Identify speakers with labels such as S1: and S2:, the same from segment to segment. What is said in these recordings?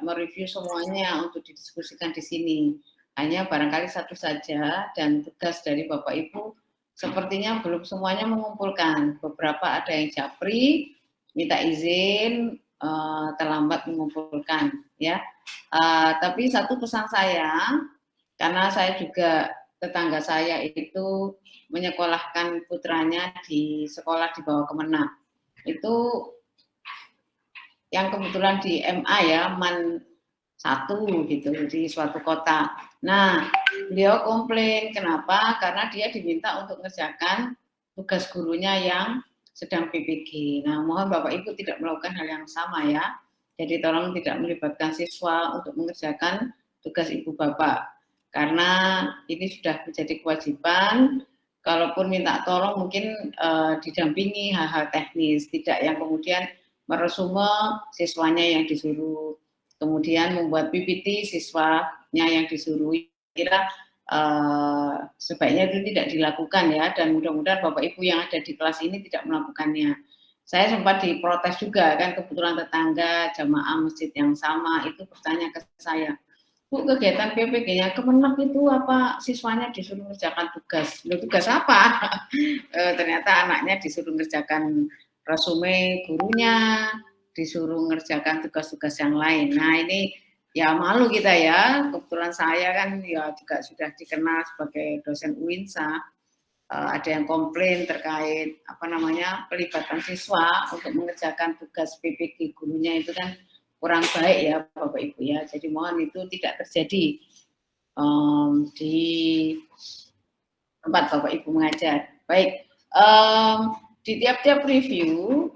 S1: mereview semuanya untuk didiskusikan di sini. Hanya barangkali satu saja, dan tugas dari Bapak Ibu sepertinya belum semuanya mengumpulkan. Beberapa ada yang japri, minta izin, terlambat mengumpulkan, ya. Tapi satu pesan saya, karena saya juga tetangga saya itu menyekolahkan putranya di sekolah di bawah Kemenang. Itu yang kebetulan di MA ya, MAN 1 gitu di suatu kota. Nah, beliau komplain kenapa? Karena dia diminta untuk mengerjakan tugas gurunya yang sedang PPG. Nah, mohon Bapak Ibu tidak melakukan hal yang sama ya. Jadi tolong tidak melibatkan siswa untuk mengerjakan tugas Ibu Bapak. Karena ini sudah menjadi kewajiban. Kalaupun minta tolong mungkin didampingi hal-hal teknis, tidak yang kemudian meresume siswanya yang disuruh, kemudian membuat PPT siswanya yang disuruh. Kira sebaiknya itu tidak dilakukan ya, dan mudah-mudahan Bapak Ibu yang ada di kelas ini tidak melakukannya. Saya sempat diprotes juga kan, kebetulan tetangga jamaah masjid yang sama itu bertanya ke saya, Bu, kegiatan PPG-nya Kemenang itu apa siswanya disuruh mengerjakan tugas? Loh, tugas apa? Ternyata anaknya disuruh mengerjakan resume gurunya, disuruh mengerjakan tugas-tugas yang lain. Nah, ini ya malu kita ya. Kebetulan saya kan ya juga sudah dikenal sebagai dosen UINSA. Ada yang komplain terkait pelibatan siswa untuk mengerjakan tugas PPG gurunya itu kan kurang baik ya Bapak Ibu ya. Jadi mohon itu tidak terjadi di tempat Bapak Ibu mengajar. Baik, di tiap-tiap review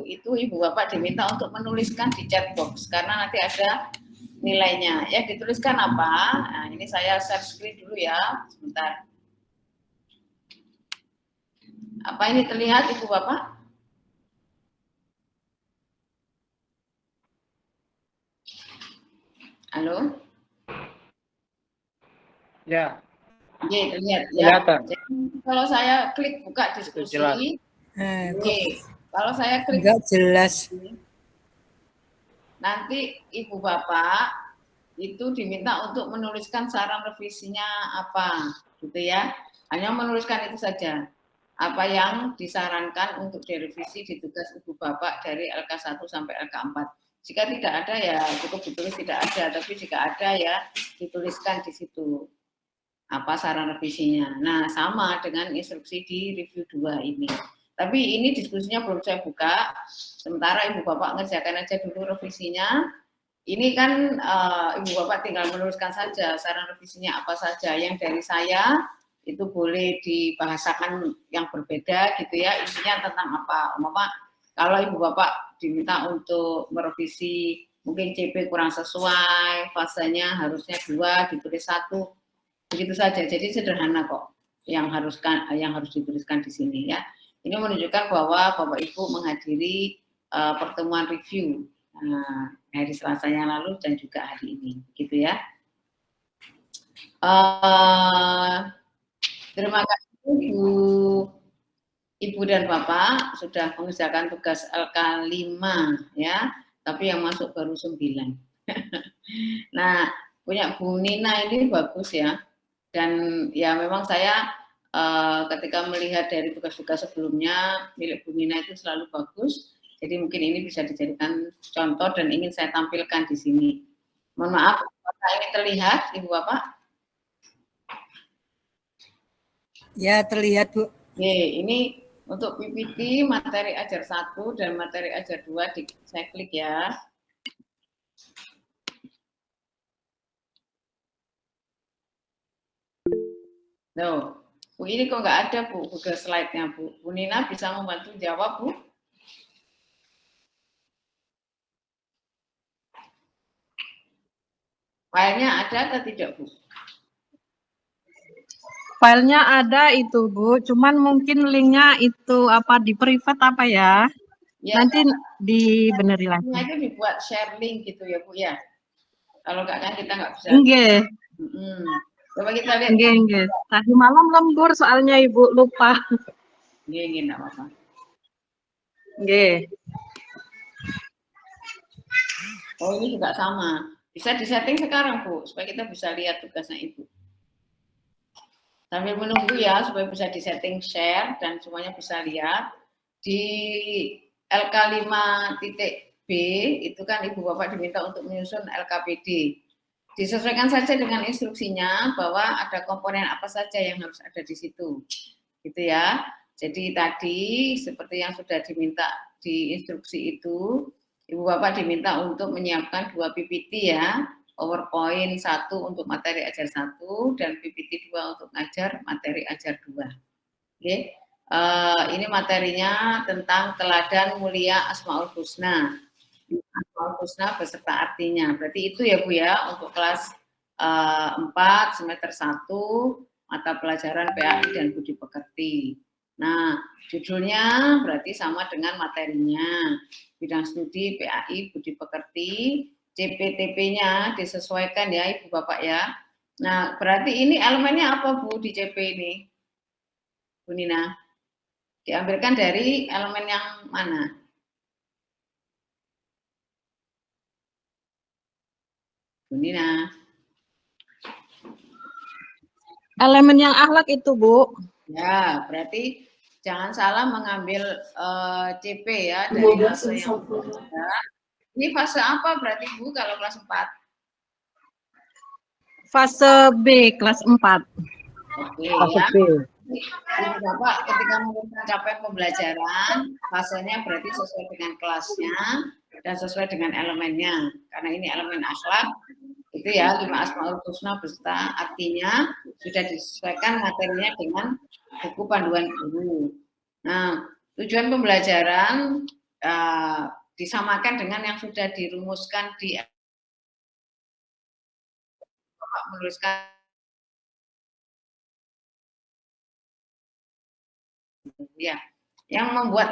S1: itu Ibu Bapak diminta untuk menuliskan di chat box karena nanti ada nilainya. Ya, dituliskan apa? Nah, ini saya share screen dulu ya, sebentar. Apa ini terlihat Ibu Bapak? Halo?
S2: Ya.
S1: Oke, terlihat ya. Jadi, kalau saya klik buka diskusi, oke. Kalau saya klik
S3: enggak jelas.
S1: Nanti Ibu Bapak itu diminta untuk menuliskan saran revisinya apa, gitu ya. Hanya menuliskan itu saja. Apa yang disarankan untuk direvisi di tugas Ibu Bapak dari LK1 sampai LK4. Jika tidak ada ya cukup ditulis tidak ada, tapi jika ada ya dituliskan di situ apa saran revisinya. Nah, sama dengan instruksi di review 2 ini. Tapi ini diskusinya belum saya buka. Sementara Ibu Bapak ngerjakan aja dulu revisinya. Ini kan Ibu Bapak tinggal menuliskan saja saran revisinya apa saja. Yang dari saya itu boleh dibahasakan yang berbeda gitu ya. Isinya tentang apa? Kalau Ibu Bapak diminta untuk merevisi mungkin CP kurang sesuai, fasenya harusnya 2, ditulis 1. Begitu saja. Jadi sederhana kok yang harus dituliskan di sini ya. Ini menunjukkan bahwa Bapak Ibu menghadiri pertemuan review hari Selasa yang lalu dan juga hari ini, gitu ya. Terima kasih Ibu dan Bapak sudah mengerjakan tugas LK5 ya, tapi yang masuk baru 9. Nah, punya Bu Nina ini bagus ya, dan ya memang saya ketika melihat dari tugas-tugas sebelumnya milik Bu Nina itu selalu bagus. Jadi mungkin ini bisa dijadikan contoh dan ingin saya tampilkan di sini. Mohon maaf, apakah ini terlihat, Ibu Bapak?
S3: Ya, terlihat, Bu.
S1: Oke, ini untuk PPT materi ajar 1 dan materi ajar 2 saya klik ya. Loh, Bu ini kok nggak ada Bu Google Slide-nya Bu. Bu Nina bisa membantu jawab Bu? Filenya ada atau tidak, Bu?
S4: Filenya ada itu, Bu. Cuman mungkin linknya itu apa di private apa ya? Ya nanti dibeneri lagi.
S1: Itu dibuat share link gitu ya, Bu ya. Kalau nggak kan kita nggak bisa.
S4: Nggih.
S1: Coba kita lihat.
S4: Nggih. Tadi malam lembur soalnya Ibu lupa.
S1: Nggih, enggak apa-apa.
S4: Nggih.
S1: Oh, ini juga sama. Bisa disetting sekarang, Bu, supaya kita bisa lihat tugasnya Ibu. Sambil menunggu ya, supaya bisa disetting share dan semuanya bisa lihat. Di LK5.B itu kan Ibu Bapak diminta untuk menyusun LKPD. Disesuaikan saja dengan instruksinya bahwa ada komponen apa saja yang harus ada di situ. Gitu ya. Jadi tadi seperti yang sudah diminta di instruksi itu, Ibu Bapak diminta untuk menyiapkan 2 PPT ya, PowerPoint 1 untuk materi ajar 1 dan PPT 2 untuk ngajar materi ajar 2. Oke. Ini materinya tentang teladan mulia Asmaul Husna. Asmaul Husna beserta artinya. Berarti itu ya Bu ya untuk kelas 4 semester 1 mata pelajaran PAI dan Budi Pekerti. Nah, judulnya berarti sama dengan materinya. Bidang studi PAI Budi Pekerti, CPTP-nya disesuaikan ya Ibu Bapak ya. Nah, berarti ini elemennya apa Bu di CP ini? Bu Nina? Diambilkan dari elemen yang mana? Bu Nina?
S4: Elemen yang akhlak itu, Bu.
S1: Ya, berarti jangan salah mengambil CP ya dari fase yang berbeda. Ini fase apa berarti Bu kalau kelas 4?
S4: Fase B, kelas 4.
S1: Oke ya. Ini Bapak ketika menggunakan capaian pembelajaran, fasenya berarti sesuai dengan kelasnya dan sesuai dengan elemennya. Karena ini elemen akhlak, itu ya 5 Asmaul Husna beserta artinya sudah disesuaikan materinya dengan buku panduan guru. Nah, tujuan pembelajaran disamakan dengan yang sudah dirumuskan di menuliskan ya, yang membuat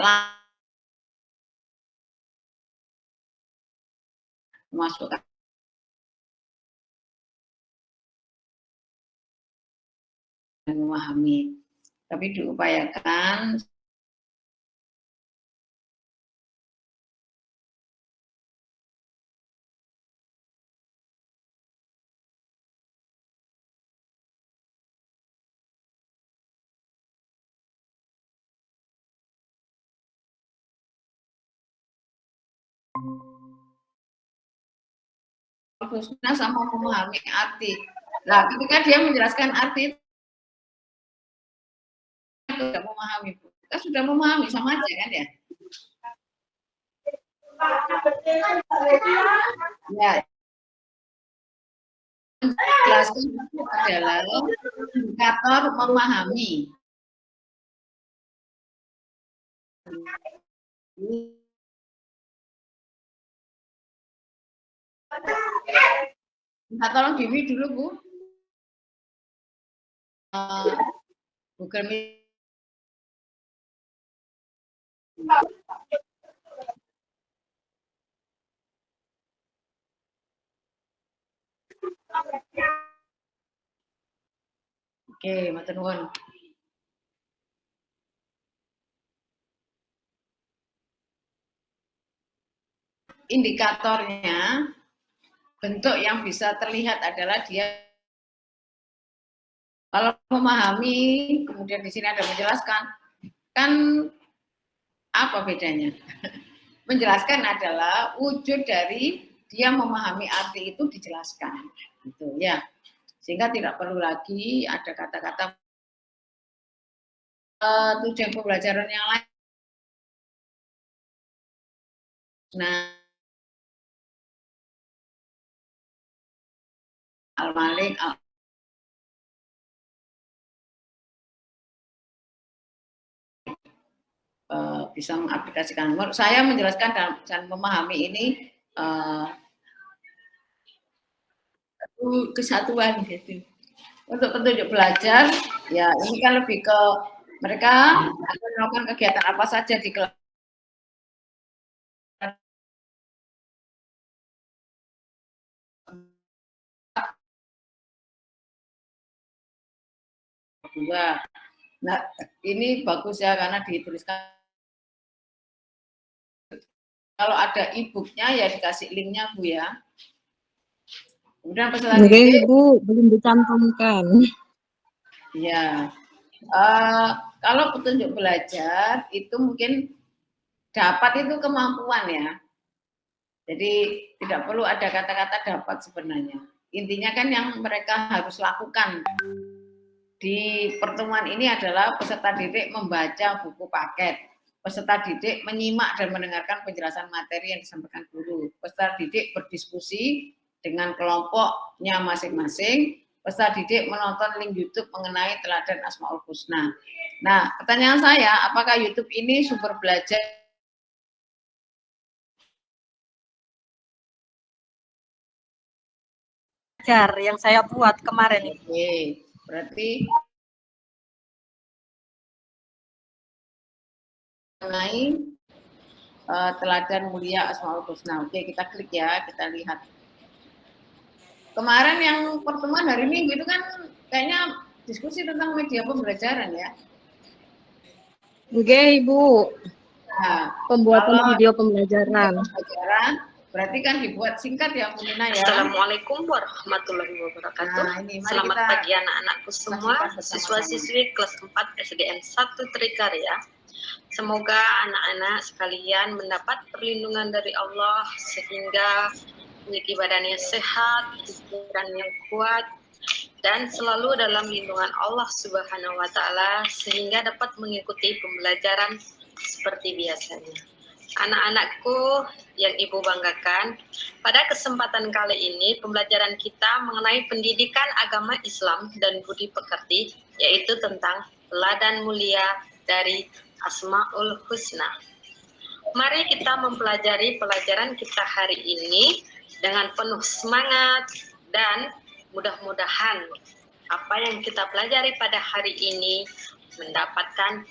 S1: memasukkan dan memahami, tapi diupayakan khususnya sama memahami arti. Nah, ketika dia menjelaskan arti itu tidak memahami, kita sudah memahami sama aja kan ya? Ya, jelaskan itu adalah indikator memahami. Minta tolong Dewi dulu Bu. Google Meet. Oke, matur nuwun. Indikatornya, bentuk yang bisa terlihat adalah dia kalau memahami, kemudian di sini ada menjelaskan, kan apa bedanya? Menjelaskan adalah wujud dari dia memahami arti itu dijelaskan, gitu ya. Sehingga tidak perlu lagi ada kata-kata tujuan pembelajaran yang lain. Nah, al-malik, bisa mengaplikasikan. Menurut saya menjelaskan dan memahami ini kesatuan gitu. Untuk petunjuk belajar, ya ini kan lebih ke mereka akan melakukan kegiatan apa saja di kelas. Nah, ini bagus ya karena dituliskan kalau ada e-booknya ya dikasih linknya Bu ya. Kemudian peserta
S4: Oke,
S1: didik,
S4: Bu, belum dicantumkan.
S1: ya. Kalau petunjuk belajar itu mungkin dapat itu kemampuan ya. Jadi tidak perlu ada kata-kata dapat sebenarnya. Intinya kan yang mereka harus lakukan di pertemuan ini adalah peserta didik membaca buku paket. Peserta didik menyimak dan mendengarkan penjelasan materi yang disampaikan guru. Peserta didik berdiskusi dengan kelompoknya masing-masing. Peserta didik menonton link YouTube mengenai teladan Asmaul Husna. Nah, pertanyaan saya, apakah YouTube ini sumber belajar?
S4: Yang saya buat kemarin.
S1: Oke, berarti mengenai teladan mulia Asmaul Husna. Oke, kita klik ya, kita lihat. Kemarin yang pertemuan hari Minggu itu kan kayaknya diskusi tentang media pembelajaran ya.
S4: Oke, Ibu.
S1: Nah,
S4: Pembuatan video pembelajaran.
S1: Berarti kan dibuat singkat ya, Bu Nina ya.
S2: Assalamualaikum warahmatullahi wabarakatuh.
S1: Nah, ini,
S2: selamat pagi anak-anakku semua, siswa-siswi kelas 4 SDN 1 Trikarya. Semoga anak-anak sekalian mendapat perlindungan dari Allah sehingga memiliki badannya sehat, pikiran yang kuat, dan selalu dalam lindungan Allah Subhanahu wa Ta'ala sehingga dapat mengikuti pembelajaran seperti biasanya. Anak-anakku yang Ibu banggakan, pada kesempatan kali ini pembelajaran kita mengenai pendidikan agama Islam dan budi pekerti, yaitu tentang teladan mulia dari Asmaul Husna. Mari kita mempelajari pelajaran kita hari ini dengan penuh semangat dan mudah-mudahan apa yang kita pelajari pada hari ini mendapatkan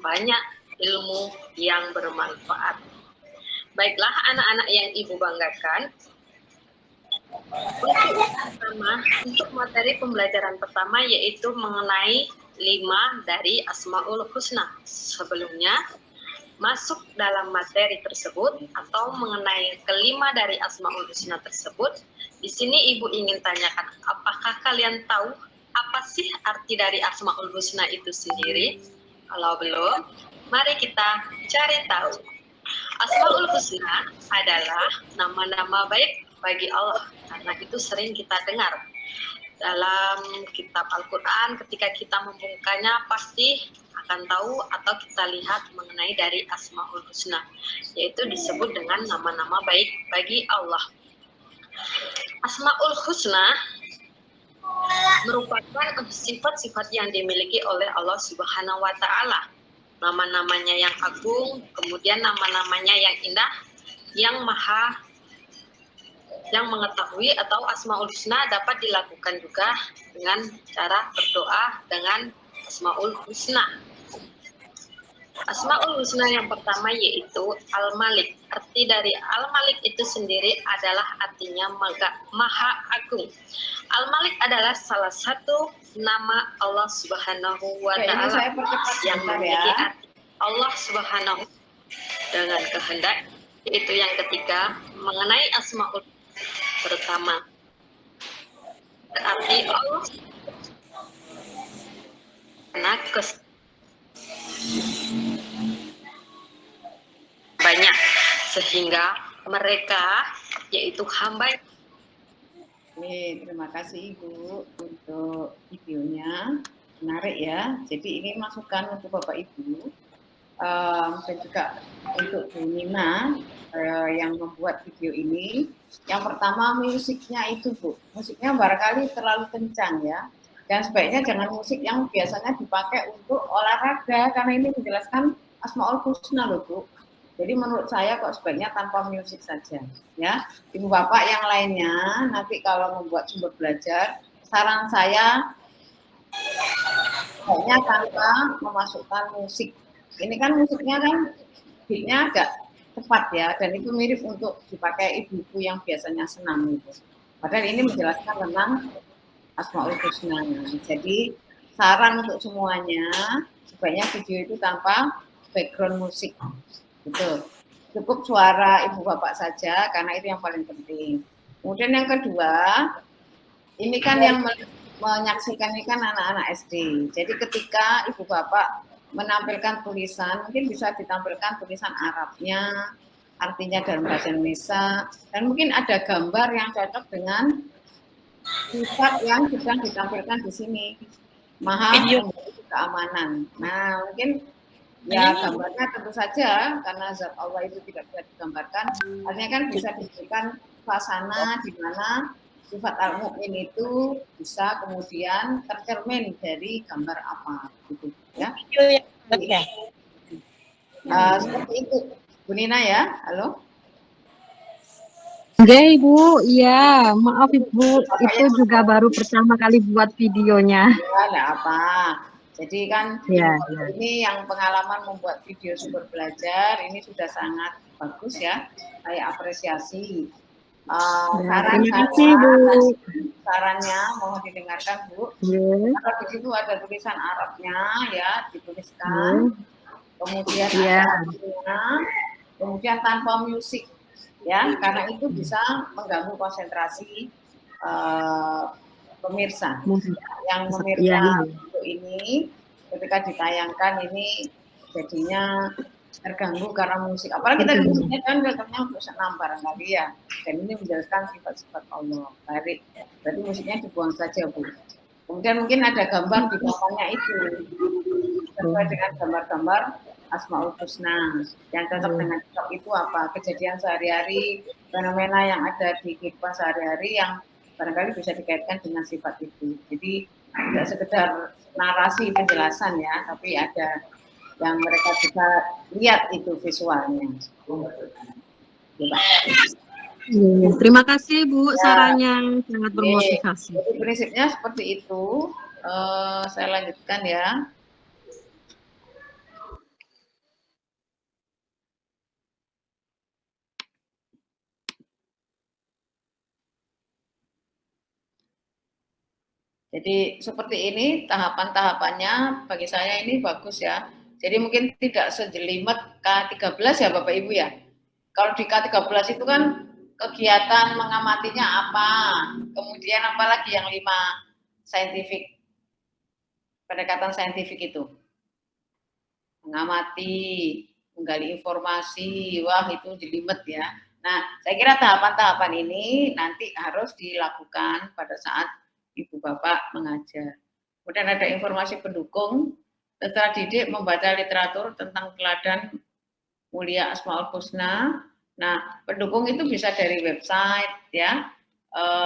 S2: banyak ilmu yang bermanfaat. Baiklah anak-anak yang Ibu banggakan, untuk materi pembelajaran pertama yaitu mengenai 5 dari Asmaul Husna. Sebelumnya masuk dalam materi tersebut atau mengenai kelima dari Asmaul Husna tersebut, di sini Ibu ingin tanyakan, apakah kalian tahu apa sih arti dari Asmaul Husna itu sendiri? Kalau belum, mari kita cari tahu. Asmaul Husna adalah nama-nama baik bagi Allah, karena itu sering kita dengar dalam kitab Al-Quran. Ketika kita membukanya pasti akan tahu atau kita lihat mengenai dari Asmaul Husna, yaitu disebut dengan nama-nama baik bagi Allah. Asmaul Husna merupakan sifat-sifat yang dimiliki oleh Allah Subhanahu wa Ta'ala. Nama-namanya yang agung, kemudian nama-namanya yang indah, yang mengetahui atau Asmaul Husna dapat dilakukan juga dengan cara berdoa dengan Asmaul Husna. Asmaul Husna yang pertama yaitu Al-Malik. Arti dari Al-Malik itu sendiri adalah artinya Maha Agung. Al-Malik adalah salah satu nama Allah Subhanahu wa Ta'ala yang memiliki arti Allah Subhanahu dengan kehendak, yaitu yang ketiga mengenai Asmaul pertama. Berarti Allah karena banyak sehingga mereka yaitu hamba.
S1: Oke, terima kasih Ibu untuk videonya, menarik ya. Jadi ini masukan untuk Bapak Ibu dan juga untuk Bu Nina yang membuat video ini. Yang pertama musiknya itu Bu, musiknya barangkali terlalu kencang ya. Dan sebaiknya jangan musik yang biasanya dipakai untuk olahraga karena ini menjelaskan Asmaul Husna loh Bu. Jadi menurut saya kok sebaiknya tanpa musik saja, ya. Ibu bapak yang lainnya nanti kalau membuat sumber belajar, saran saya sebaiknya tanpa memasukkan musik. Ini kan musiknya kan beatnya agak cepat ya, dan itu mirip untuk dipakai ibu-ibu yang biasanya senam itu. Padahal ini menjelaskan tentang Asmaul Husna. Jadi saran untuk semuanya sebaiknya video itu tanpa background musik. Betul. cukup suara ibu bapak saja karena itu yang paling penting. Kemudian yang kedua, ini kan yang menyaksikan ini kan anak-anak SD. Jadi ketika ibu bapak menampilkan tulisan, mungkin bisa ditampilkan tulisan Arabnya, artinya dalam bahasa Indonesia, dan mungkin ada gambar yang cocok dengan sifat yang sedang ditampilkan di sini. Maha keamanan. Nah, mungkin ya gambarnya tentu saja karena zat Allah itu tidak bisa digambarkan, artinya kan bisa diberikan suasana di mana sifat al-mu'min itu bisa kemudian tercermin dari gambar apa gitu ya. Seperti itu Bu Nina ya. Halo.
S4: Oke Ibu, iya maaf Ibu, itu juga baru pertama kali buat videonya.
S1: Ya, enggak apa. Jadi kan
S4: Ya,
S1: ini yang pengalaman membuat video sumber belajar ini sudah sangat bagus ya. Saya apresiasi. Sarannya mohon didengarkan Bu. Kalau di situ ada tulisan Arabnya ya dituliskan. Kemudian ada artinya, kemudian tanpa musik ya, karena itu bisa mengganggu konsentrasi pemirsa. Yang pemirsa video ini ketika ditayangkan ini jadinya terganggu karena musik. Apalagi tadi musiknya kan datangnya untuk senam barangkali ya. Dan ini menjelaskan sifat-sifat Allah. Baik, berarti musiknya dibuang saja Bu. Kemudian mungkin ada gambar di bawahnya itu sesuai dengan gambar-gambar Asmaul Husna. Yang cocok dengan kitab itu apa? Kejadian sehari-hari, fenomena yang ada di kehidupan sehari-hari yang barangkali bisa dikaitkan dengan sifat itu. Jadi tidak sekedar narasi penjelasan ya, tapi ada yang mereka bisa lihat itu visualnya.
S4: Terima kasih Bu, sarannya sangat bermotivasi.
S1: Jadi prinsipnya seperti itu. Saya lanjutkan ya. Jadi seperti ini tahapan-tahapannya bagi saya ini bagus ya. Jadi mungkin tidak sejelimet K13 ya Bapak Ibu ya. Kalau di K13 itu kan kegiatan mengamatinya apa, kemudian apalagi yang 5 saintifik, pendekatan saintifik itu. Mengamati, menggali informasi, wah itu jelimet ya. Nah, saya kira tahapan-tahapan ini nanti harus dilakukan pada saat Ibu Bapak mengajar. Kemudian ada informasi pendukung, peserta didik membaca literatur tentang teladan mulia Asmaul Husna. Nah, pendukung itu bisa dari website ya.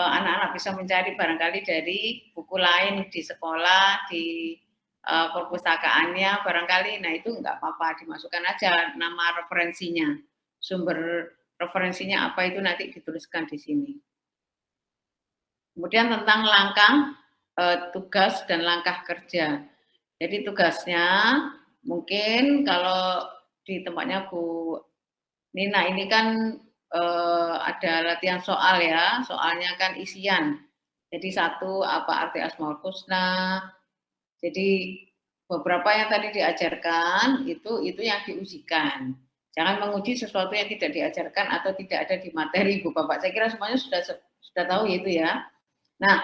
S1: Anak-anak bisa mencari barangkali dari buku lain di sekolah, di perpustakaannya barangkali. Nah, itu enggak apa-apa, dimasukkan aja nama referensinya. Sumber referensinya apa itu nanti dituliskan di sini. Kemudian tentang langkah tugas dan langkah kerja. Jadi tugasnya mungkin kalau di tempatnya Bu Nina ini kan ada latihan soal ya, soalnya kan isian. Jadi satu apa arti Asmaul Husna. Jadi beberapa yang tadi diajarkan itu yang diujikan. Jangan menguji sesuatu yang tidak diajarkan atau tidak ada di materi Bu Bapak. Saya kira semuanya sudah tahu itu ya. Nah,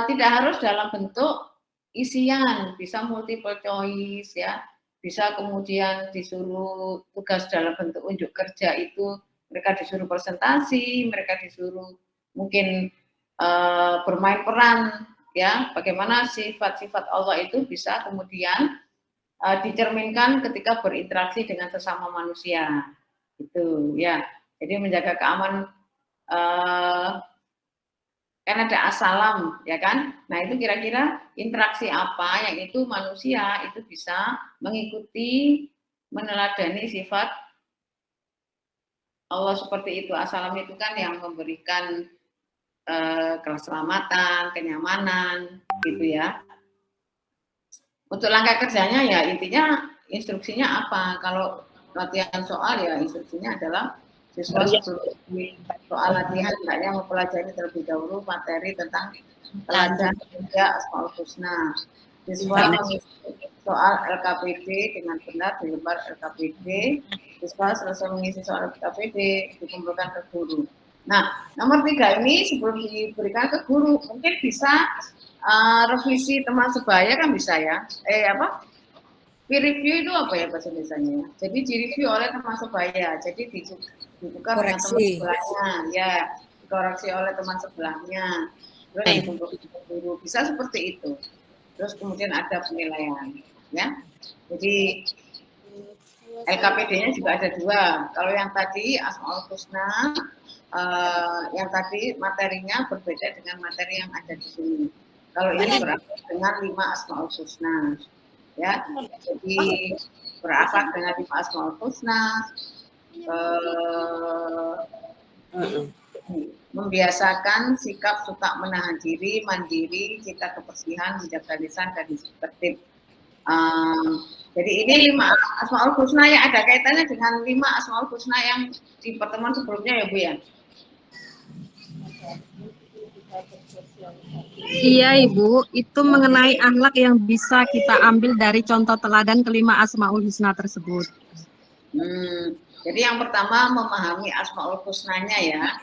S1: tidak harus dalam bentuk isian, bisa multiple choice ya, bisa kemudian disuruh tugas dalam bentuk unjuk kerja itu, mereka disuruh presentasi, mereka disuruh mungkin bermain peran ya, bagaimana sifat-sifat Allah itu bisa kemudian dicerminkan ketika berinteraksi dengan sesama manusia, gitu ya. Jadi menjaga keamanan. Kan ada assalam, ya kan? Nah, itu kira-kira interaksi apa yang itu manusia itu bisa mengikuti, meneladani sifat Allah seperti itu. Assalam itu kan yang memberikan keselamatan, kenyamanan, gitu ya. Untuk langkah kerjanya ya intinya instruksinya apa? Kalau latihan soal ya instruksinya adalah siswa sebelum soal latihan hendaknya mempelajari terlebih dahulu materi tentang teladan juga Asmaul Husna. Siswa soal LKPD dengan benar di lembar LKPD. Siswa selesai mengisi soal LKPD dikumpulkan ke guru. Nah, nomor 3 ini sebelum diberikan ke guru mungkin bisa revisi teman sebaya kan bisa ya. Peer review itu apa ya bahasa Indonesianya? Jadi direview oleh teman sebaya. Jadi dibuka dengan teman sebelahnya, ya, dikoreksi oleh teman sebelahnya. Terus dikumpulkan ke guru. Bisa seperti itu. Terus kemudian ada penilaian, ya. Jadi LKPD-nya juga ada 2. Kalau yang tadi Asmaul Husna, yang tadi materinya berbeda dengan materi yang ada di sini. Kalau ini berakhir dengan 5 Asmaul Husna, ya. Jadi berakhir dengan 5 Asmaul Husna. Membiasakan sikap suka menahan diri, mandiri, cita kebersihan, menjaga lisan dan tertib. Jadi ini 5 Asmaul Husna yang ada kaitannya dengan 5 Asmaul Husna yang di pertemuan sebelumnya ya Bu ya?
S4: Iya Ibu, itu mengenai akhlak yang bisa kita ambil dari contoh teladan kelima Asmaul Husna tersebut.
S1: Jadi yang pertama memahami Asmaul Husnanya ya.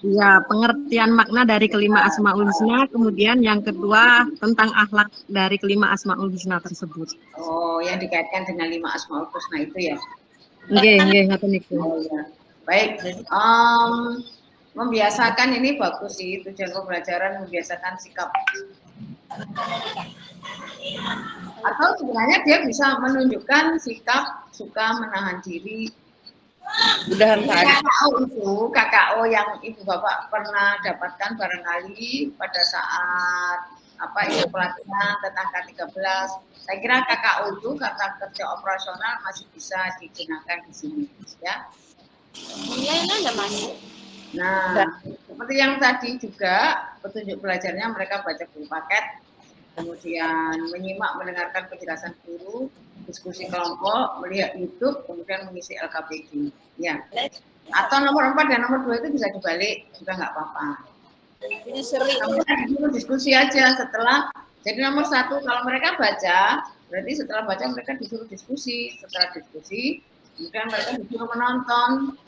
S4: Ya, pengertian makna dari kelima Asmaul Husna, kemudian yang kedua tentang akhlak dari kelima Asmaul Husna tersebut.
S1: Oh, yang dikaitkan dengan 5 Asmaul Husna itu ya?
S4: Nggih, ngoten niku.
S1: Oh ya. Baik. Membiasakan ini bagus sih, tujuan pembelajaran membiasakan sikap. Atau sebenarnya dia bisa menunjukkan sikap suka menahan diri. KKO yang Ibu Bapak pernah dapatkan barangkali pada saat pelatihan tentang K13. Saya kira KKO itu kata kerja operasional masih bisa digunakan di sini, ya. Nah, seperti yang tadi juga petunjuk belajarnya mereka baca buku paket, kemudian menyimak mendengarkan penjelasan guru, diskusi kelompok, melihat YouTube, kemudian mengisi LKPD. Ya. Atau nomor 4 dan nomor 2 itu bisa dibalik, juga nggak apa-apa. Kemudian disuruh diskusi aja setelah, jadi nomor 1 kalau mereka baca, berarti setelah baca mereka disuruh diskusi, setelah diskusi, kemudian mereka disuruh menonton.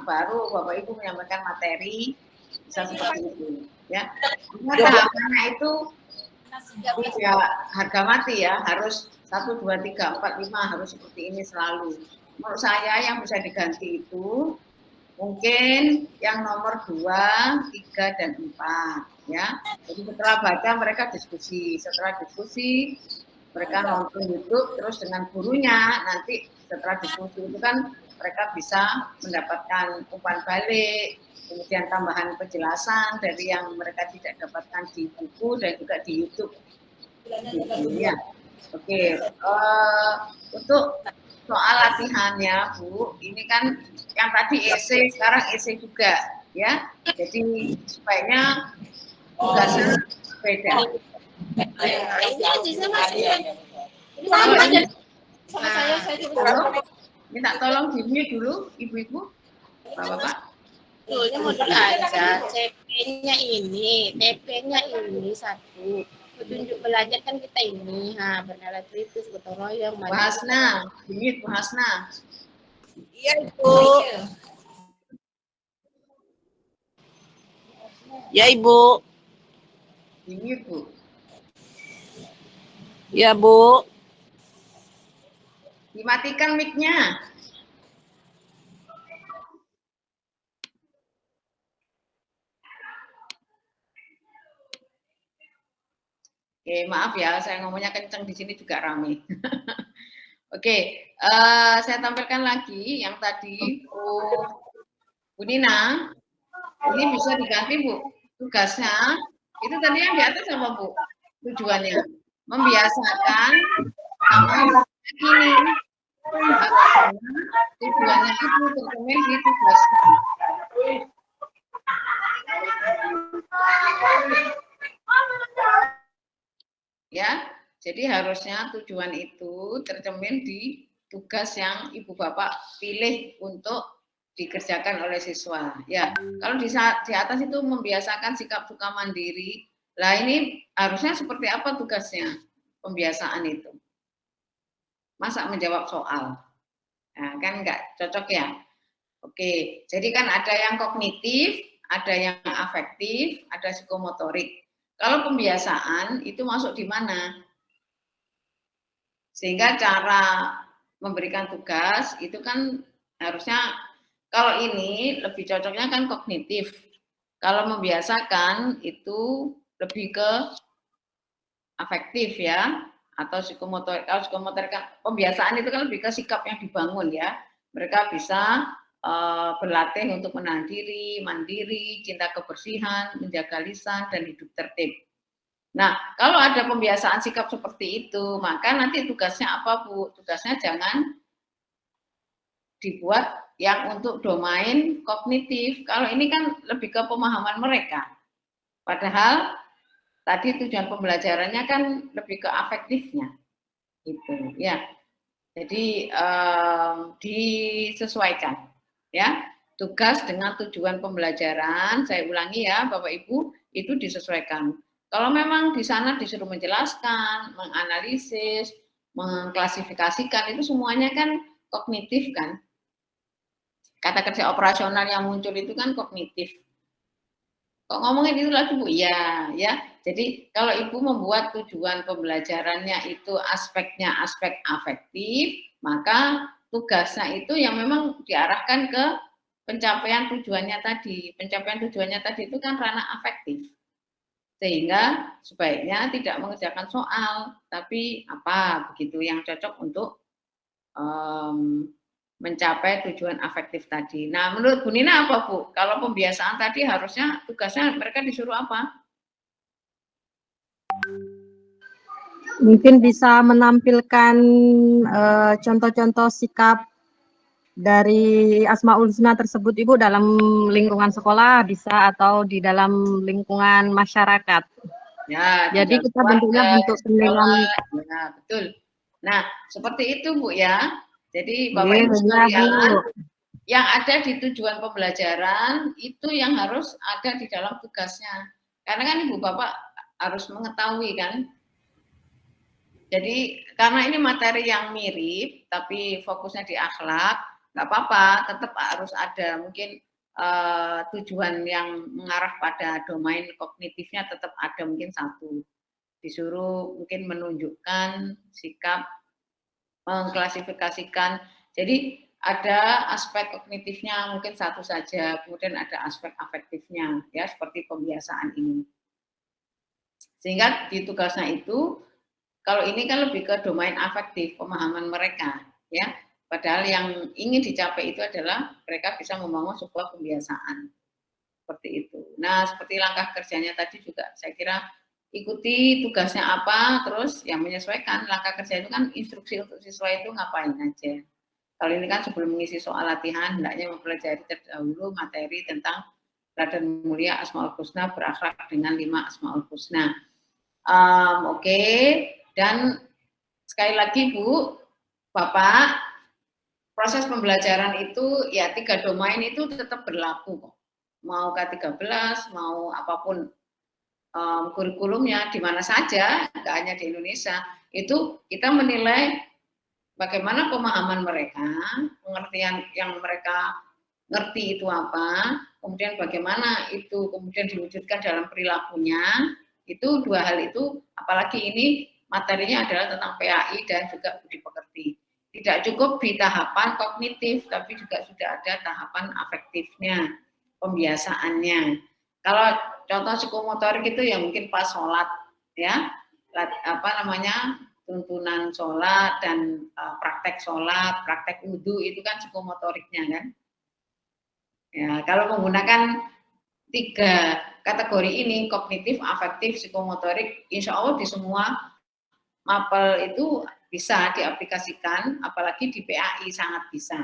S1: Baru Bapak Ibu menyampaikan materi, bisa seperti itu. Ya. Tahapannya itu tidak harga mati ya, harus 1, 2, 3, 4, 5 harus seperti ini selalu. Menurut saya yang bisa diganti itu mungkin yang nomor 2, 3, dan 4 ya. Jadi setelah baca mereka diskusi, setelah diskusi mereka nonton YouTube terus dengan gurunya, nanti setelah diskusi itu kan mereka bisa mendapatkan umpan balik, kemudian tambahan penjelasan dari yang mereka tidak dapatkan di buku dan juga di YouTube. Ya. Oke, untuk soal latihannya Bu, ini kan yang tadi esai, sekarang esai juga ya. Jadi sebaiknya tugasnya beda. Minta tolong di-mute dulu ibu-ibu, bapak-bapak.
S5: Betulnya modul aja, TP-nya ini 1. Petunjuk belajar kan kita ini, bernalar kritis, gotong royong.
S1: Bu Hasna, di-mute Bu Hasna.
S5: Iya Ibu. Ya Ibu.
S1: Di-mute Bu.
S5: Ya Bu.
S1: Dimatikan mic-nya. Oke, maaf ya, saya ngomongnya kenceng di sini juga rame. Oke, saya tampilkan lagi yang tadi Bu Nina. Ini bisa diganti Bu. Tugasnya itu tadi yang di atas apa Bu? Tujuannya membiasakan sama ini. Tujuannya itu tercermin di tugasnya. Ya, jadi harusnya tujuan itu tercermin di tugas yang Ibu Bapak pilih untuk dikerjakan oleh siswa. Ya, kalau di atas itu membiasakan sikap suka mandiri. Lah ini harusnya seperti apa tugasnya? pembiasaan itu. Masa menjawab soal? Nah, kan nggak cocok ya. Oke, jadi kan ada yang kognitif, ada yang afektif, ada psikomotorik. Kalau pembiasaan itu masuk di mana? Sehingga cara memberikan tugas itu kan harusnya, kalau ini lebih cocoknya kan kognitif. Kalau membiasakan itu lebih ke afektif ya, atau psikomotorik. Kalau psikomotorik kan pembiasaan itu kan lebih ke sikap yang dibangun ya. Mereka bisa berlatih untuk menahan diri, mandiri, cinta kebersihan, menjaga lisan, dan hidup tertib. Nah, kalau ada pembiasaan sikap seperti itu, maka nanti tugasnya apa, Bu? Tugasnya jangan dibuat yang untuk domain kognitif. Kalau ini kan lebih ke pemahaman mereka. Padahal tadi tujuan pembelajarannya kan lebih ke afektifnya. Gitu, ya. Jadi disesuaikan. Ya, tugas dengan tujuan pembelajaran, saya ulangi ya Bapak Ibu, itu disesuaikan. Kalau memang di sana disuruh menjelaskan, menganalisis, mengklasifikasikan, itu semuanya kan kognitif kan. Kata kerja operasional yang muncul itu kan kognitif. Kok ngomongin itu lagi Bu? Ya, ya. Jadi kalau Ibu membuat tujuan pembelajarannya itu aspeknya aspek afektif, maka tugasnya itu yang memang diarahkan ke pencapaian tujuannya tadi. Pencapaian tujuannya tadi itu kan ranah afektif. Sehingga sebaiknya tidak mengerjakan soal, tapi apa begitu yang cocok untuk mencapai tujuan afektif tadi. Nah, menurut Bu Nina apa Bu? Kalau pembiasaan tadi harusnya tugasnya mereka disuruh apa?
S4: Mungkin bisa menampilkan contoh-contoh sikap dari Asmaul Husna tersebut Ibu dalam lingkungan sekolah bisa, atau di dalam lingkungan masyarakat.
S1: Ya,
S4: jadi kita bentuknya bentuk penilaian.
S1: Ya, betul. Nah, seperti itu Bu ya. Jadi Bapak
S4: Iya,
S1: Ibu sekalian,
S4: Bu.
S1: yang ada di tujuan pembelajaran itu yang harus ada di dalam tugasnya. Karena kan Ibu Bapak harus mengetahui kan. Jadi karena ini materi yang mirip, tapi fokusnya di akhlak, nggak apa-apa, tetap harus ada mungkin tujuan yang mengarah pada domain kognitifnya tetap ada mungkin satu. Disuruh mungkin menunjukkan sikap, mengklasifikasikan. Jadi ada aspek kognitifnya mungkin satu saja, kemudian ada aspek afektifnya, ya seperti pembiasaan ini. Sehingga di tugasnya itu, kalau ini kan lebih ke domain afektif, pemahaman mereka, ya. Padahal yang ingin dicapai itu adalah mereka bisa membangun sebuah kebiasaan. Seperti itu. Nah, seperti langkah kerjanya tadi juga, saya kira ikuti tugasnya apa, terus yang menyesuaikan. Langkah kerja itu kan instruksi untuk siswa itu ngapain aja. Kalau ini kan sebelum mengisi soal latihan, hendaknya mempelajari terdahulu materi tentang teladan mulia Asmaul Husna, berakhlak dengan 5 Asmaul Husna. Oke. Dan sekali lagi Bu, Bapak, proses pembelajaran itu ya 3 domain itu tetap berlaku kok. Mau K13, mau apapun kurikulumnya di mana saja, nggak hanya di Indonesia, itu kita menilai bagaimana pemahaman mereka, pengertian yang mereka ngerti itu apa, kemudian bagaimana itu kemudian diwujudkan dalam perilakunya. Itu 2 hal itu, apalagi ini materinya adalah tentang PAI dan juga budi pekerti. Tidak cukup di tahapan kognitif, tapi juga sudah ada tahapan afektifnya, pembiasaannya. Kalau contoh psikomotorik itu ya mungkin pas sholat, ya, tuntunan sholat dan praktek sholat, praktek wudhu itu kan psikomotoriknya kan. Ya, kalau menggunakan 3 kategori ini, kognitif, afektif, psikomotorik, insya Allah di semua mapel itu bisa diaplikasikan, apalagi di PAI sangat bisa.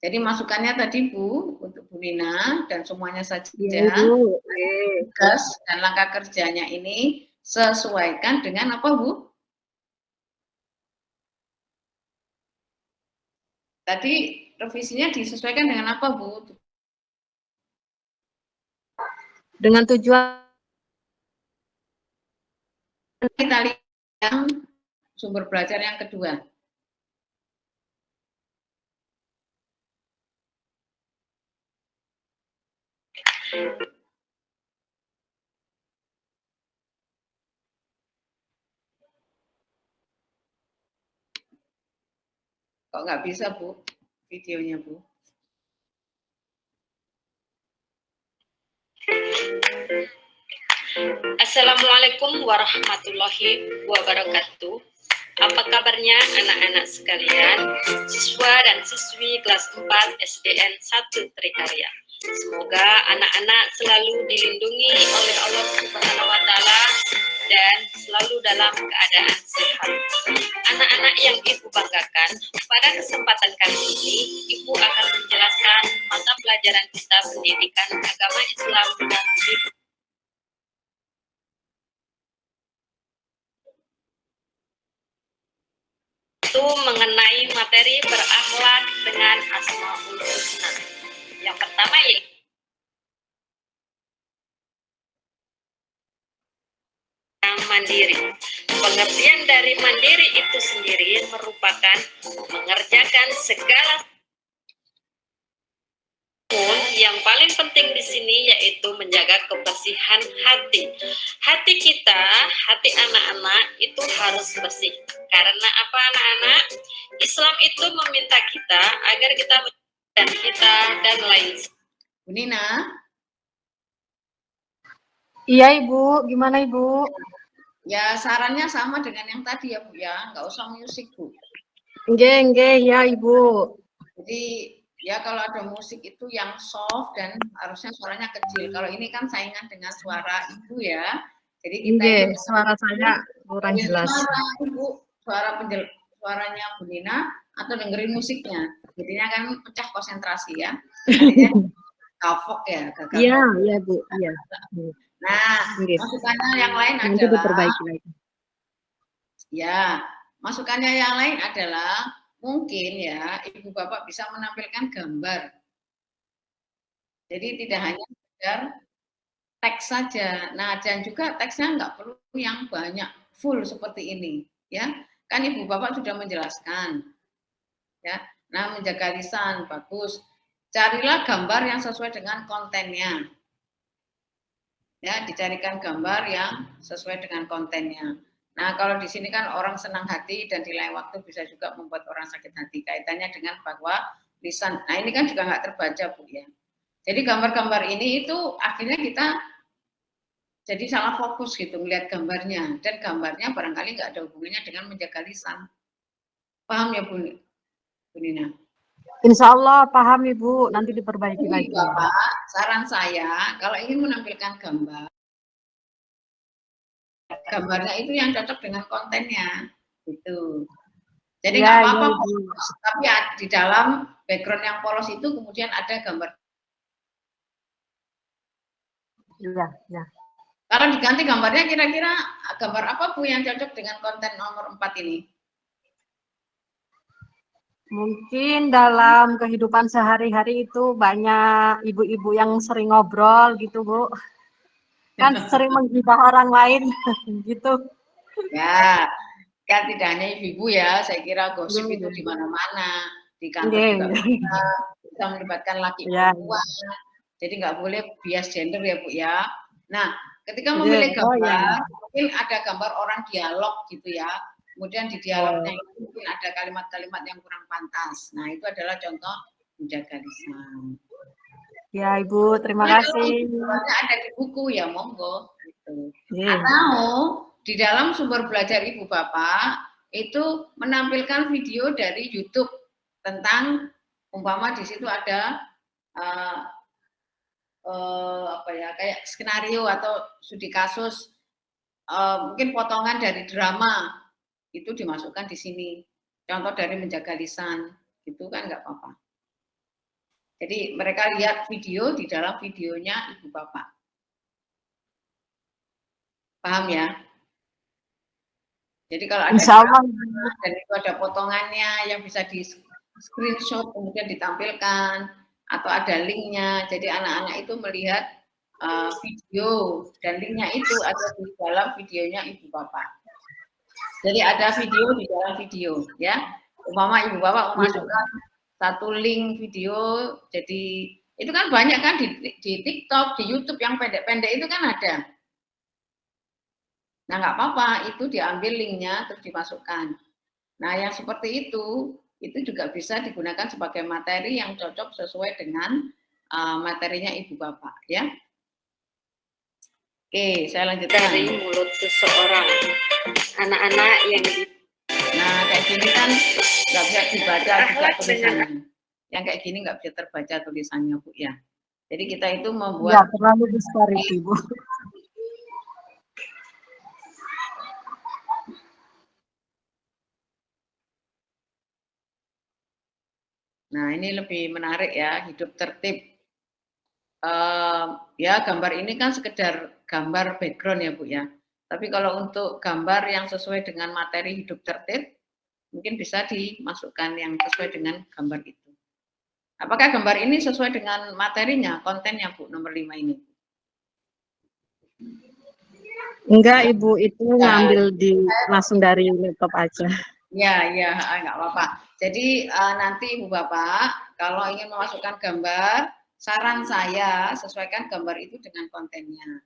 S1: Jadi masukannya tadi Bu, untuk Bu Nina dan semuanya saja, tugas dan langkah kerjanya ini sesuaikan dengan apa Bu? Tadi revisinya disesuaikan dengan apa Bu? Dengan tujuan kita lihat Yang sumber belajar yang kedua. Kok nggak bisa, Bu, videonya, Bu?
S2: Assalamualaikum warahmatullahi wabarakatuh. Apa kabarnya anak-anak sekalian, siswa dan siswi kelas 4 SDN 1 Trikarya. Semoga anak-anak selalu dilindungi oleh Allah Subhanahu wa Ta'ala dan selalu dalam keadaan sehat. Anak-anak yang Ibu banggakan, pada kesempatan kali ini Ibu akan menjelaskan mata pelajaran kita pendidikan agama Islam dan hidup. Itu mengenai materi berakhlak dengan Asmaul Husna. Yang pertama yaitu mandiri. Pengertian dari mandiri itu sendiri merupakan mengerjakan segala yang paling penting di sini yaitu menjaga kebersihan hati. Hati kita, hati anak-anak itu harus bersih. Karena apa anak-anak? Islam itu meminta kita agar kita dan kita dan lain.
S1: Bu Nina?
S4: Iya Ibu, gimana Ibu?
S1: Ya sarannya sama dengan yang tadi ya Bu ya, nggak usah musik Bu.
S4: Nggih, ya Ibu.
S1: Jadi ya kalau ada musik itu yang soft dan harusnya suaranya kecil. Kalau ini kan saingan dengan suara Ibu ya. Jadi kita
S4: suara saya kurang jelas.
S1: Suara Ibu, suaranya Bu Nina atau dengerin musiknya. Jadinya kan pecah konsentrasi ya. Artinya kafok ya.
S4: Iya Bu, iya.
S1: Nah, masukannya yang lain
S4: nanti
S1: adalah
S4: diperbaiki lagi.
S1: Ya, masukannya yang lain adalah mungkin ya Ibu Bapak bisa menampilkan gambar. Jadi tidak hanya sekedar teks saja. Nah, dan juga teksnya nggak perlu yang banyak full seperti ini, ya. Kan Ibu Bapak sudah menjelaskan, ya. Nah, menjaga lisan bagus. Carilah gambar yang sesuai dengan kontennya. Ya, dicarikan gambar yang sesuai dengan kontennya. Nah, kalau di sini kan orang senang hati dan di lain waktu bisa juga membuat orang sakit hati. Kaitannya dengan bahwa lisan. Nah, ini kan juga nggak terbaca, Bu ya. Jadi gambar-gambar ini itu akhirnya kita jadi salah fokus gitu melihat gambarnya. Dan gambarnya barangkali nggak ada hubungannya dengan menjaga lisan. Paham ya, Bu Nina?
S4: Insya Allah paham Ibu, nanti diperbaiki lagi.
S1: Bapak, saran saya kalau ingin menampilkan gambarnya itu yang cocok dengan kontennya, gitu. Jadi nggak apa-apa, tapi di dalam background yang polos itu kemudian ada gambar.
S4: Iya.
S1: Kalau diganti gambarnya kira-kira gambar apa Bu yang cocok dengan konten nomor 4 ini?
S4: Mungkin dalam kehidupan sehari-hari itu banyak ibu-ibu yang sering ngobrol gitu Bu. Kan sering menggibah orang lain gitu.
S1: Ya, kan tidak hanya ibu-ibu ya, saya kira gosip itu di mana-mana, di kantor juga bisa melibatkan laki perempuan. Jadi nggak boleh bias gender ya Bu ya. Nah, ketika memilih gambar, mungkin ada gambar orang dialog gitu ya. Kemudian di dialognya itu mungkin ada kalimat-kalimat yang kurang pantas. Nah, itu adalah contoh menjaga lisan.
S4: Ya Ibu, terima kasih.
S1: Ada di buku ya, monggo. Gitu. Atau di dalam sumber belajar Ibu Bapak itu menampilkan video dari YouTube tentang umpama di situ ada kayak skenario atau studi kasus, mungkin potongan dari drama itu dimasukkan di sini. Contoh dari menjaga lisan, itu kan nggak apa-apa. Jadi mereka lihat video di dalam videonya Ibu Bapak. Paham ya? Jadi kalau ada dan itu ada potongannya yang bisa di screenshot kemudian ditampilkan atau ada linknya. Jadi anak-anak itu melihat video dan linknya itu ada di dalam videonya Ibu Bapak. Jadi ada video di dalam video, ya. Umpama ibu bapak memasukkan satu link video, jadi itu kan banyak kan di TikTok, di YouTube yang pendek-pendek itu kan ada. Nah nggak apa-apa, itu diambil linknya terus dimasukkan. Nah yang seperti itu juga bisa digunakan sebagai materi yang cocok sesuai dengan materinya ibu bapak, ya. Oke, saya lanjutkan.
S2: Dari mulut seseorang, anak-anak yang
S1: Nah, kayak gini kan nggak bisa dibaca juga tulisannya. Yang kayak gini nggak bisa terbaca tulisannya, Bu, ya. Jadi kita itu
S4: Ya,
S1: membuat
S4: terlalu besar itu, Bu.
S1: Nah, ini lebih menarik ya, hidup tertib. Ya, gambar ini kan sekedar gambar background ya, Bu, ya. Tapi kalau untuk gambar yang sesuai dengan materi hidup tertib, mungkin bisa dimasukkan yang sesuai dengan gambar itu. Apakah gambar ini sesuai dengan materinya, kontennya, Bu, nomor 5 ini?
S4: Enggak, Ibu, itu ngambil langsung dari laptop aja.
S1: Ya, ya, nggak apa-apa. Jadi nanti Ibu Bapak, kalau ingin memasukkan gambar, saran saya sesuaikan gambar itu dengan kontennya.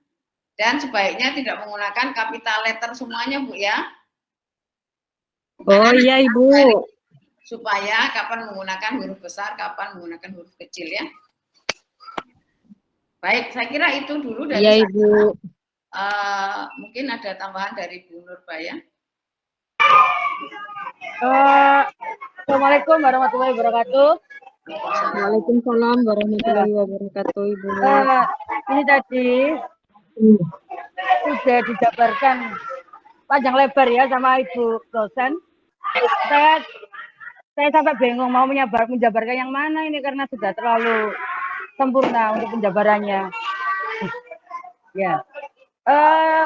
S1: Dan sebaiknya tidak menggunakan capital letter semuanya, Bu, ya.
S4: Oh iya, Ibu.
S1: Supaya kapan menggunakan huruf besar, kapan menggunakan huruf kecil, ya. Baik, saya kira itu dulu dari
S4: Iya,
S1: saya.
S4: Ibu.
S1: Mungkin ada tambahan dari Bu Nurbaya.
S4: Assalamualaikum warahmatullahi wabarakatuh. Waalaikumsalam warahmatullahi wabarakatuh, Ibu. Ini tadi sudah dijabarkan panjang lebar ya sama Ibu dosen. Saya sampai bingung mau menjabarkan yang mana ini karena sudah terlalu sempurna untuk penjabarannya. Ya.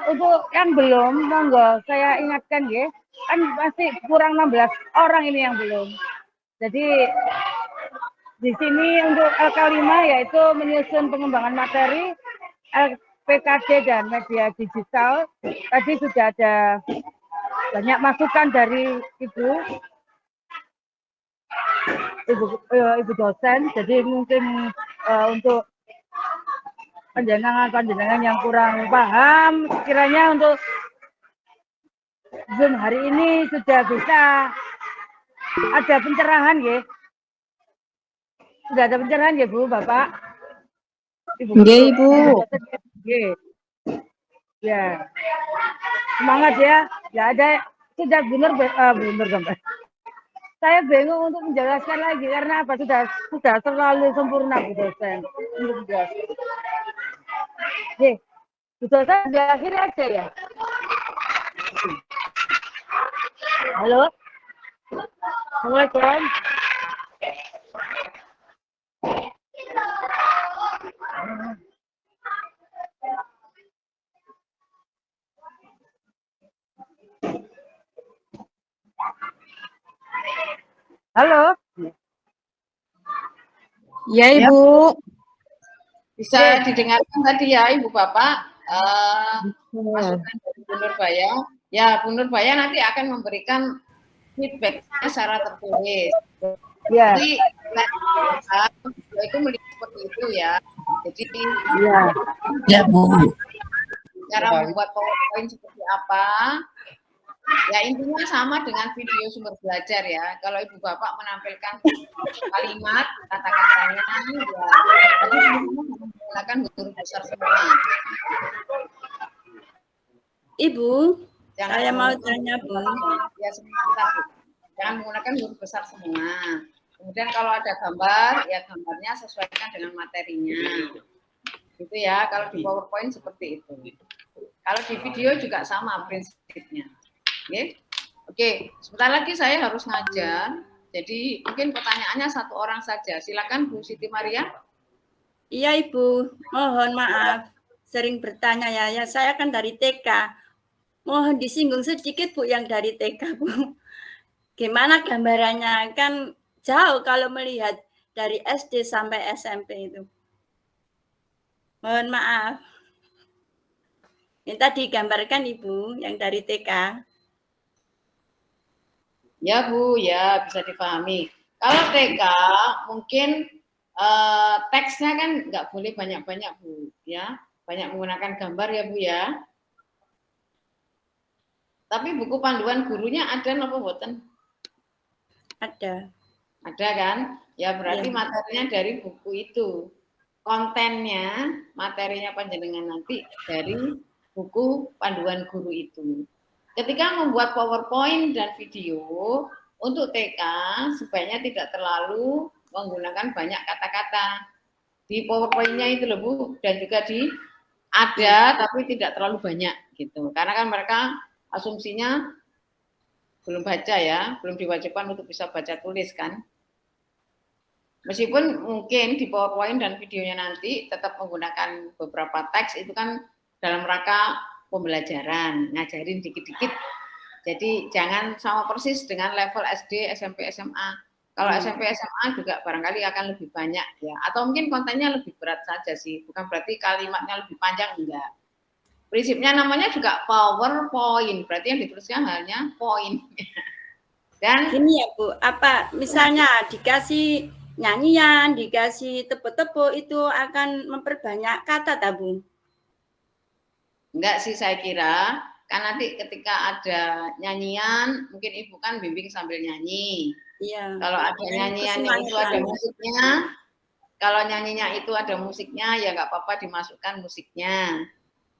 S4: Untuk yang belum, monggo saya ingatkan ya, kan masih kurang 16 orang ini yang belum. Jadi di sini untuk LK5 yaitu menyusun pengembangan materi LPKD dan media digital. Tadi sudah ada banyak masukan dari Ibu dosen. Jadi mungkin untuk panjenengan yang kurang paham, kiranya untuk Zoom hari ini sudah bisa ada pencerahan ya. Sudah ada pencerahan ya Bu, Bapak? Ibu. Ibu. Ya. Semangat ya. Ya ada sudah benar gambar. Saya bingung untuk menjelaskan lagi karena apa sudah terlalu sempurna Bu dosen untuk menjelaskan. Oke. Bu dosen di akhir aja ya. Halo. Assalamualaikum. Halo. Ya, Ibu.
S1: Bisa didengarkan tadi ya, Ibu Bapak. Masukan dari Bu Nurbaya. Ya, Bu Nurbaya nanti akan memberikan feedback-nya secara tertulis.
S4: Ya.
S1: Jadi, itu melihat seperti itu ya. Jadi,
S3: Ya, Bu.
S1: cara membuat PowerPoint seperti apa, ya intinya sama dengan video sumber belajar ya. Kalau Ibu Bapak menampilkan kalimat, kata-katanya, ya tadi menggunakan huruf besar semua.
S6: Ibu, saya mau tanya, Bu.
S1: Ya sebentar, Bu. Jangan menggunakan huruf besar semua. Kemudian kalau ada gambar, ya gambarnya sesuaikan dengan materinya. Gitu ya, kalau di PowerPoint seperti itu. Kalau di video juga sama prinsipnya. Oke, sebentar lagi saya harus ngajar. Jadi mungkin pertanyaannya satu orang saja. Silakan Bu Siti Maria.
S6: Iya Ibu, mohon maaf. Sering bertanya ya, saya kan dari TK. Mohon disinggung sedikit Bu yang dari TK Bu. Gimana gambarannya? Kan jauh kalau melihat dari SD sampai SMP itu. Mohon maaf. Minta digambarkan Ibu yang dari TK.
S1: Ya Bu, ya bisa dipahami. Kalau TK mungkin teksnya kan nggak boleh banyak-banyak Bu, ya. Banyak menggunakan gambar ya Bu ya. Tapi buku panduan gurunya ada napa boten?
S6: Ada.
S1: Ada kan? Ya berarti
S6: Ya.
S1: materinya dari buku itu. Kontennya, materinya panjenengan nanti dari buku panduan guru itu. Ketika membuat PowerPoint dan video untuk TK sebaiknya tidak terlalu menggunakan banyak kata-kata di PowerPoint-nya itu loh Bu, dan juga di ada tapi tidak terlalu banyak gitu. Karena kan mereka asumsinya belum baca ya, belum diwajibkan untuk bisa baca tulis kan. Meskipun mungkin di PowerPoint dan videonya nanti tetap menggunakan beberapa teks itu kan dalam rangka pembelajaran, ngajarin dikit-dikit. Jadi jangan sama persis dengan level SD, SMP, SMA. Kalau SMP, SMA juga barangkali akan lebih banyak ya. Atau mungkin kontennya lebih berat saja sih. Bukan berarti kalimatnya lebih panjang, enggak. Prinsipnya namanya juga PowerPoint. Berarti yang dituliskan hanya poin. Dan
S6: gini ya Bu, apa misalnya dikasih nyanyian, dikasih tepuk-tepuk itu akan memperbanyak kata tak Bu?
S1: enggak sih saya kira, kan nanti ketika ada nyanyian, mungkin ibu kan bimbing sambil nyanyi.
S6: Iya.
S1: Kalau ada nyanyiannya itu ada musiknya, kalau nyanyinya itu ada musiknya, ya nggak apa-apa dimasukkan musiknya.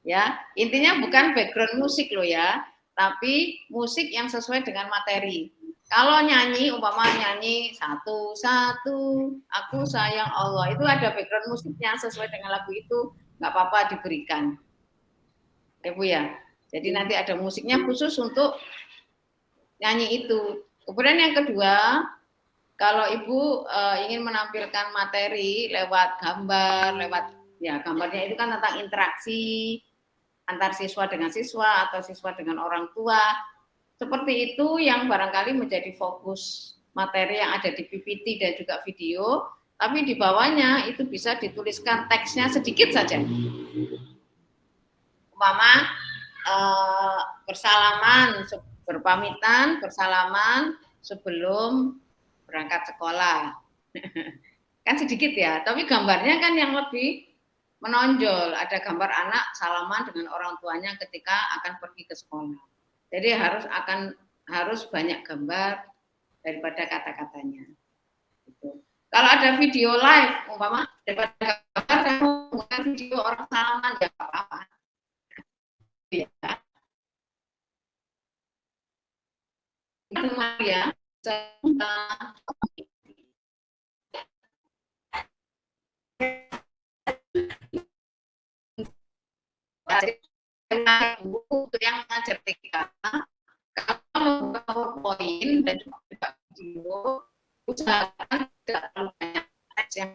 S1: Ya, intinya bukan background musik loh ya, tapi musik yang sesuai dengan materi. Kalau nyanyi, umpama nyanyi satu satu, aku sayang Allah, itu ada background musiknya sesuai dengan lagu itu, nggak apa-apa diberikan. Ibu ya. Jadi nanti ada musiknya khusus untuk nyanyi itu. Kemudian yang kedua, kalau ibu ingin menampilkan materi lewat gambar, lewat ya gambarnya itu kan tentang interaksi antar siswa dengan siswa atau siswa dengan orang tua. Seperti itu yang barangkali menjadi fokus materi yang ada di PPT dan juga video, tapi di bawahnya itu bisa dituliskan teksnya sedikit saja. Umpama bersalaman, berpamitan, bersalaman sebelum berangkat sekolah. Kan sedikit ya, tapi gambarnya kan yang lebih menonjol. Ada gambar anak salaman dengan orang tuanya ketika akan pergi ke sekolah. Jadi harus banyak gambar daripada kata-katanya. Gitu. Kalau ada video live, umpama daripada gambar, saya mau menggunakan video orang salaman ya apa-apa. Ya. Itu ya. Buku yang mengajar TK, kalau PowerPoint dan juga video, usahakan tidak terlalu banyak teks yang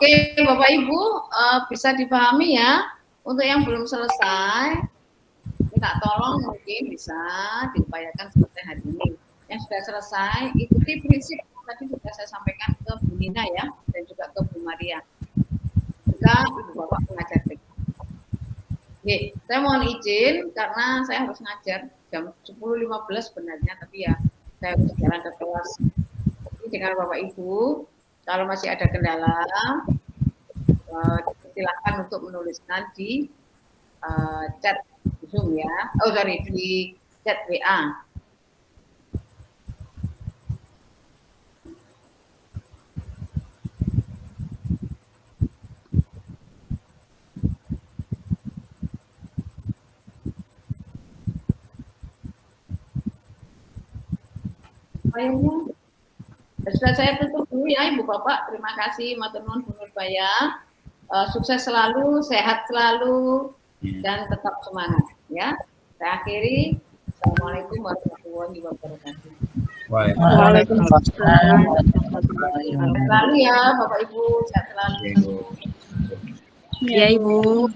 S1: Oke, Bapak Ibu, bisa dipahami ya. Untuk yang belum selesai, minta tolong mungkin bisa diupayakan seperti hari ini. Yang sudah selesai, ikuti prinsip yang tadi sudah saya sampaikan ke Bu Nina ya, dan juga ke Bu Maria. Juga Ibu Bapak pengajar TK. Oke, saya mohon izin karena saya harus ngajar jam 10.15 sebenarnya, tapi ya saya harus jalan ke kelas. Jadi dengan Bapak Ibu, kalau masih ada kendala, silakan untuk menuliskan di chat Zoom ya. Oh sorry, di chat WA. Kayaknya sudah saya tutup dulu ya Ibu Bapak. Terima kasih matur nuwun Bu Nurbaya. Sukses selalu, sehat selalu, dan tetap semangat ya. Saya akhiri. Assalamualaikum warahmatullahi wabarakatuh.
S3: Waalaikumsalam.
S1: Sehat selalu ya Bapak Ibu, sehat selalu.
S3: Ya Ibu.